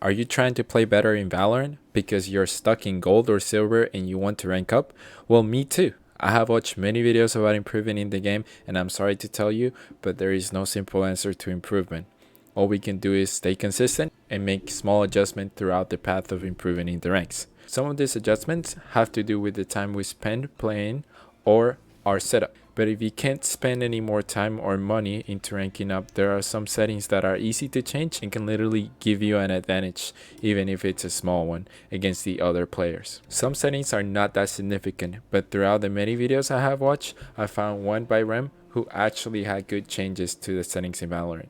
Are you trying to play better in Valorant because you're stuck in gold or silver and you want to rank up? Well, me too. I have watched many videos about improving in the game, and I'm sorry to tell you, but there is no simple answer to improvement. All we can do is stay consistent and make small adjustments throughout the path of improving in the ranks. Some of these adjustments have to do with the time we spend playing or our setup. But if you can't spend any more time or money into ranking up, there are some settings that are easy to change and can literally give you an advantage, even if it's a small one, against the other players. Some settings are not that significant, but throughout the many videos I have watched, I found one by Rem who actually had good changes to the settings in Valorant.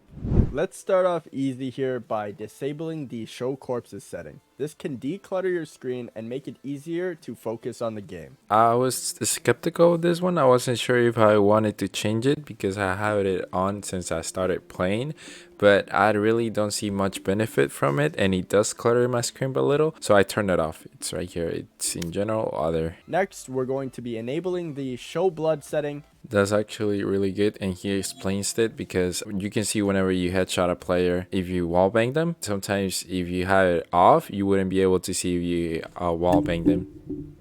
Let's start off easy here by disabling the show corpses setting. This can declutter your screen and make it easier to focus on the game. I was skeptical of this one. I wasn't sure if I wanted to change it because I had it on since I started playing, but I really don't see much benefit from it, and it does clutter my screen a little, so I turned it off. It's right here. It's in general other. Next, we're going to be enabling the show blood setting. That's actually really good, and he explains it because you can see whenever you headshot a player, if you wallbang them, sometimes if you have it off, you wouldn't be able to see if you wallbang them.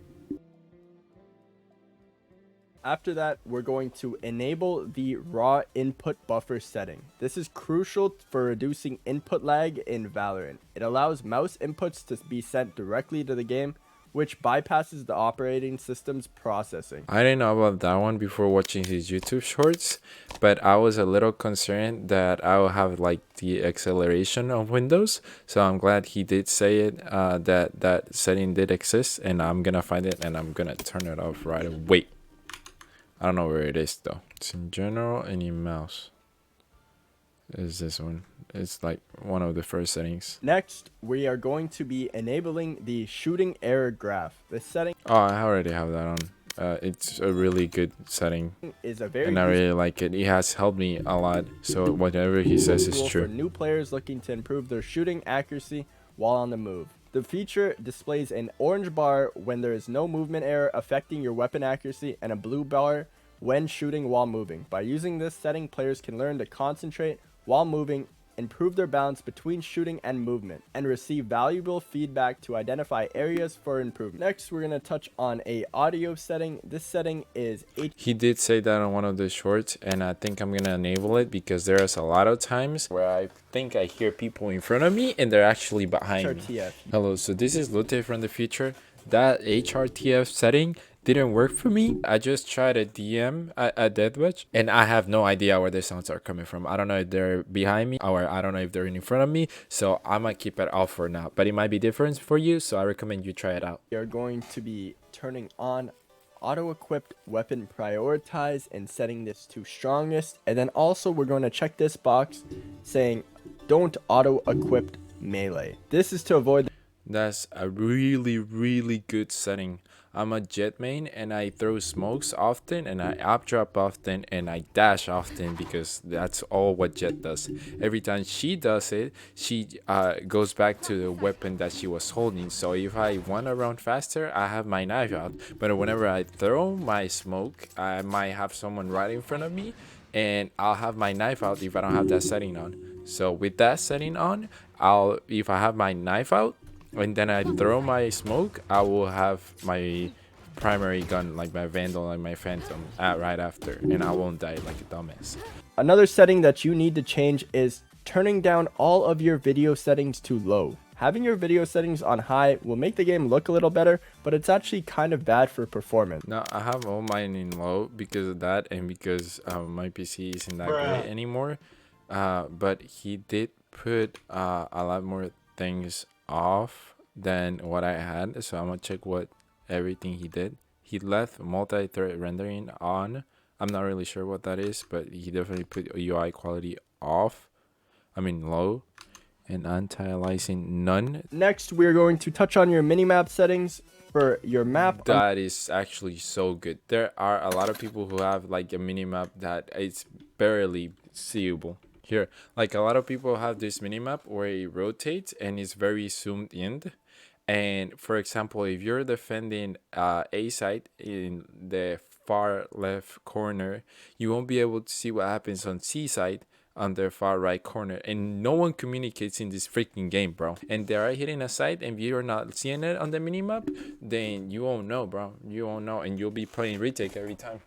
After that, we're going to enable the raw input buffer setting. This is crucial for reducing input lag in Valorant. It allows mouse inputs to be sent directly to the game, which bypasses the operating system's processing. I didn't know about that one before watching his YouTube shorts, but I was a little concerned that I will have like the acceleration of Windows. So I'm glad he did say it, that setting did exist, and I'm gonna find it and I'm gonna turn it off right away. I don't know where it is though. It's in general and in mouse. Is this one? It's like one of the first settings. Next, we are going to be enabling the shooting error graph. This setting Oh, I already have that on. It's a really good setting, is a very and I really like it. It has helped me a lot. So whatever he says is tool true. for new players looking to improve their shooting accuracy while on the move. The feature displays an orange bar when there is no movement error affecting your weapon accuracy and a blue bar when shooting while moving. By using this setting, players can learn to concentrate while moving, improve their balance between shooting and movement, and receive valuable feedback to identify areas for improvement. Next, we're going to touch on a audio setting. This setting is He did say that on one of the shorts, and I think I'm gonna enable it because there's a lot of times where I think I hear people in front of me and they're actually behind me. HRTF. Hello, so this is Lute from the future. That HRTF setting didn't work for me. I just tried a DM at Deathwatch, and I have no idea where the sounds are coming from. I don't know if they're behind me or I don't know if they're in front of me, so I might keep it off for now. But it might be different for you, so I recommend you try it out. We are going to be turning on auto-equipped weapon prioritize and setting this to strongest, and then also we're going to check this box saying don't auto-equip melee. This is to avoid That's a really good setting. I'm a Jet main and I throw smokes often and I up drop often and I dash often because that's all what Jet does. Every time she does it, she goes back to the weapon that she was holding. So if I want to run faster, I have my knife out. But whenever I throw my smoke, I might have someone right in front of me and I'll have my knife out if I don't have that setting on. So with that setting on, if I have my knife out, and then I throw my smoke, I will have my primary gun, like my Vandal and my Phantom, right after, and I won't die like a dumbass. Another setting that you need to change is turning down all of your video settings to low. Having your video settings on high will make the game look a little better, but it's actually kind of bad for performance. Now I have all mine in low because of that, and because my PC isn't that great anymore. But he did put a lot more things off than what I had, so I'm gonna check what everything he did. He left multi-thread rendering on. I'm not really sure what that is, but he definitely put UI quality off, I mean low, and anti-aliasing none. Next, we're going to touch on your minimap settings for your map. That is actually so good. There are a lot of people who have like a minimap that it's barely seeable. Here, like a lot of people have this minimap where it rotates and it's very zoomed in. And for example, if you're defending A side in the far left corner, you won't be able to see what happens on C side on their far right corner, and no one communicates in this freaking game, bro. And they are hitting a side, and if you're not seeing it on the minimap, then you won't know, bro. You won't know, and you'll be playing retake every time.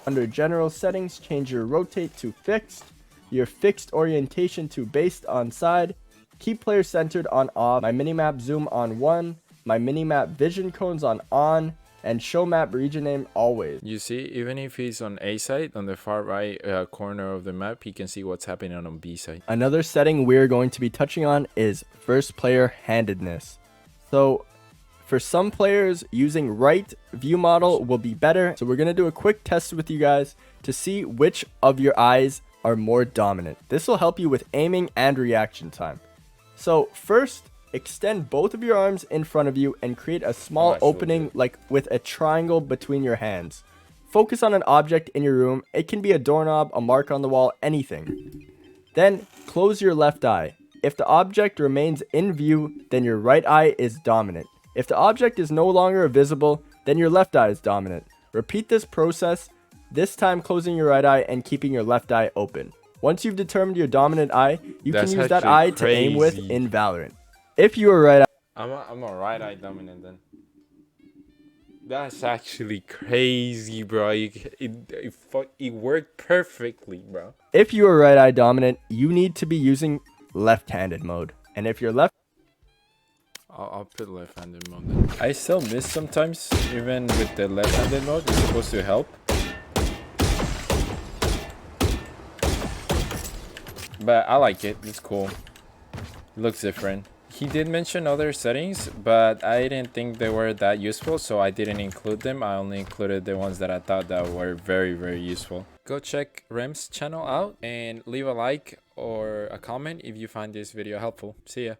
Under general settings, change your rotate to fixed, your fixed orientation to based on side, keep player centered on off, my minimap zoom on 1, my minimap vision cones on, and show map region name always. You see, even if he's on A side, on the far right corner of the map, he can see what's happening on B side. Another setting we're going to be touching on is first player handedness. So for some players, using right view model will be better. So we're going to do a quick test with you guys to see which of your eyes are more dominant. This will help you with aiming and reaction time. So first, extend both of your arms in front of you and create a small opening like with a triangle between your hands. Focus on an object in your room. It can be a doorknob, a mark on the wall, anything. Then close your left eye. If the object remains in view, then your right eye is dominant. If the object is no longer visible, then your left eye is dominant. Repeat this process, this time closing your right eye and keeping your left eye open. Once you've determined your dominant eye, you can use that eye to aim with in Valorant. If you are right eye, I'm a right eye dominant then. That's actually crazy, bro. It worked perfectly, bro. If you are right eye dominant, you need to be using left-handed mode. And if you're left, I'll put left-handed mode then. I still miss sometimes, even with the left-handed mode. It's supposed to help. But I like it. It's cool. It looks different. He did mention other settings, but I didn't think they were that useful, so I didn't include them. I only included the ones that I thought that were very, very useful. Go check Rem's channel out and leave a like or a comment if you find this video helpful. See ya.